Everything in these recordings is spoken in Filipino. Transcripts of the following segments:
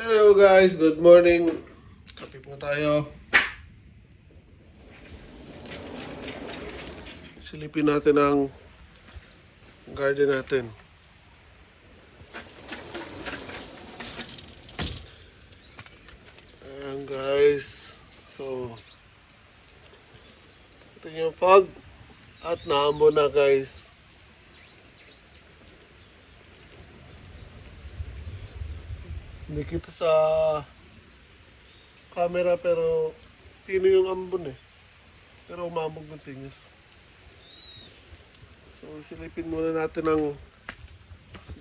Hello guys, good morning. Kape po tayo. Silipin natin ang garden natin. Ayan guys. So, ito yung fog. At naambon na guys. Hindi kita sa camera pero pino yung ambon eh. Pero umambog ng tingis. So silipin muna natin ang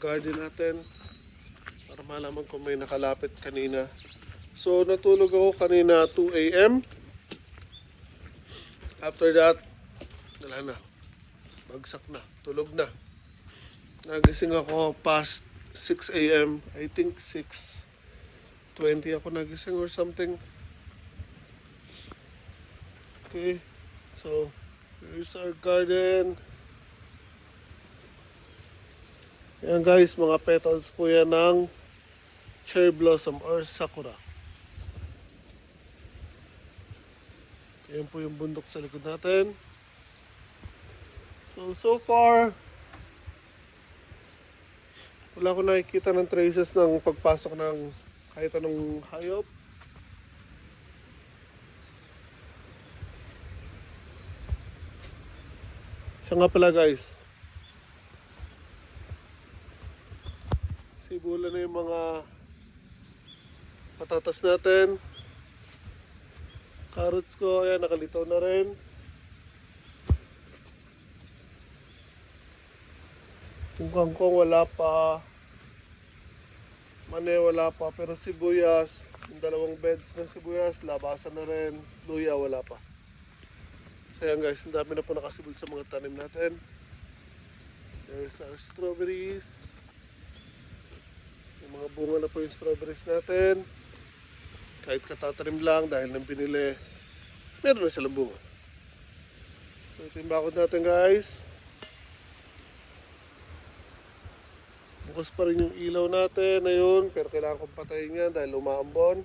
garden natin para malaman kung may nakalapit kanina. So natulog ako kanina 2 a.m. After that, wala na. Bagsak na. Tulog na. Nagising ako past 6 a.m. I think 6:20 ako nagising or something. Okay. So, here's our garden. Yan guys, mga petals po yan ng cherry blossom or sakura. Yan po yung bundok sa likod natin. So far, wala ko nakikita ng traces ng pagpasok ng kahit anong hayop. Siya nga pala guys. Sibula na yung mga patatas natin. Carrots ko, ayan, nakalitaw na rin. Yung kangkong wala pa. Mane wala pa. Pero sibuyas, yung dalawang beds ng sibuyas, labasan na rin. Luya wala pa. So ayan guys, ang dami na po nakasibol sa mga tanim natin. There's our strawberries. Yung mga bunga na po yung strawberries natin. Kahit katatanim lang dahil nang binili, meron na silang bunga. So ito yung bakod natin guys. Bukas pa rin yung ilaw natin ayun, pero kailangan kong patayin yan dahil umaambon.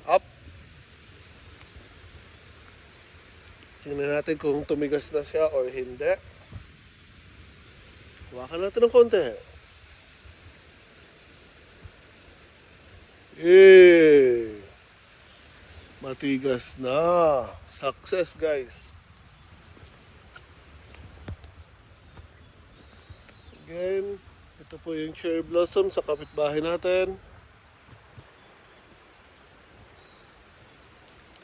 Up. Tingnan natin kung tumigas na siya or hindi. Hawakan natin ng konti. Matigas na. Success guys. Again, ito po yung cherry blossom sa kapitbahay natin.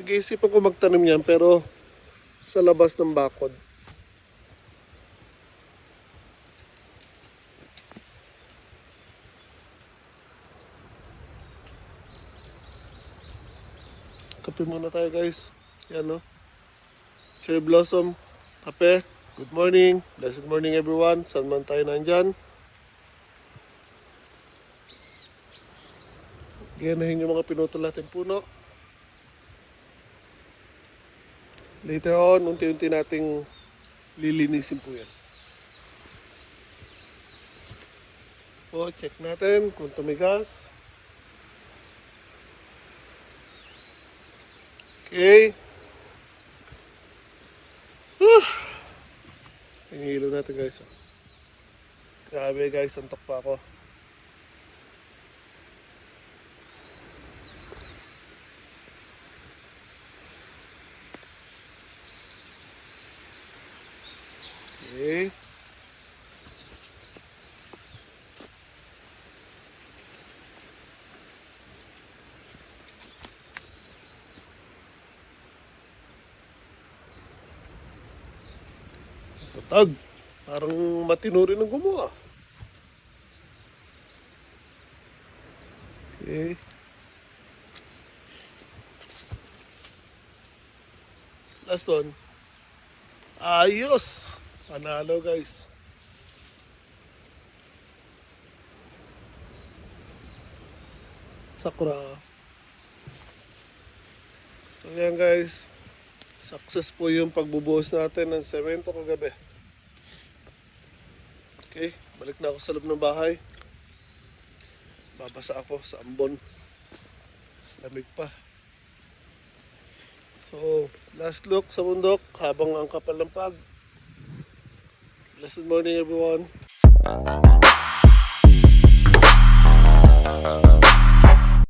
Nag-iisipan ko magtanim yan pero sa labas ng bakod. Kape muna tayo guys. Yan no. Cherry blossom. Kape. Good morning. Blessed morning everyone. Saan man tayo nandyan. Ganahin yung mga pinutol natin puno. Later on, unti-unti nating lilinisin po yan. So, check natin kung tumigas. Okay. Hinihilo natin guys. Grabe guys, antok pa ako. Okay. Patag. Parang matino rin ang gumawa. Okay. Last one. Ayos. Panalo guys. Sakura. So yan guys. Success po yung pagbubuhos natin ng semento kagabi. Okay, balik na ako sa loob ng bahay. babasa ako sa ambon. Lamig pa. So, last look sa bundok habang ang kapal ng pag. Blessed morning everyone.